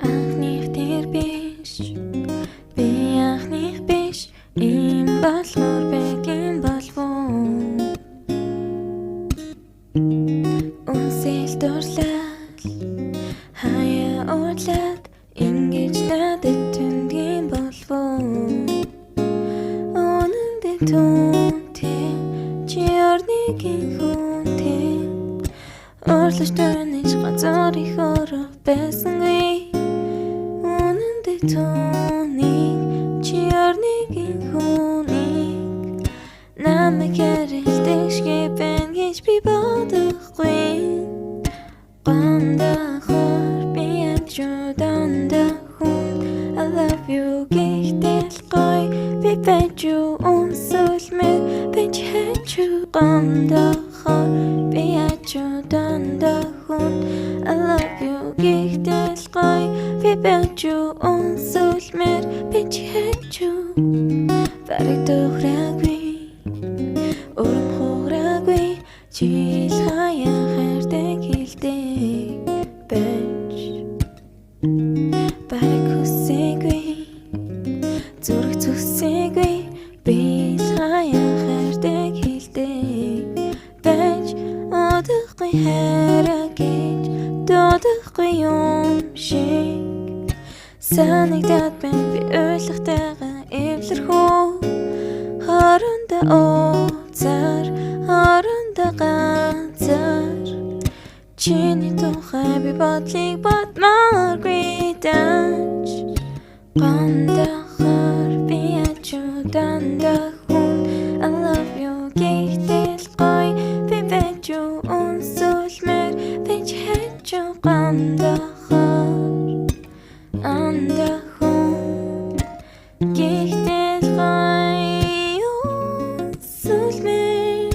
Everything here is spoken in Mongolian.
Анхных тэр биш би анхных биш ийм болохоор бэгин болвол үнсэл дурлал хаяа уурлаад ингэж надад түнгийн болвол үнэндээ түнтэй чи орныгийн хүнтэй Орлож дөрнөж газар их орох байсангүй үнэндээ түүнийг чи орныгийн хүнийг намайг ярилдэг шгипэн гэж би бодохгүй гандахор би ячуданда хүн I love you гихтэл гой би бэжүү үнсэлмэр бэж хэчүү гандахор би ячуданда хүн I love you гихтэл гой би бэжүү үнсэлмэр бэж хэчүү бараг дөхраггүй өрөм хуураггүй чил хаяа хайртай хэлдэг бэж бараг хүсээгүй зүрх зүсээгүй би хаяа хайртай хэлдэг бэж одохгүй хайраа гэж додохгүй юм шиг санагдаад байна би ойлгохтойгоо эвлэрхүү хоорондоо ууцаар хоорондоо ганцаар чиний тухай би бодлыг бодмааргүй даач гандахаар би ячуданда хүн I love you гихтэл гой би бэжүү үнсэлмэр бэж хэчүү гандахаар анда хүн гихтэл гой үнсэлмэр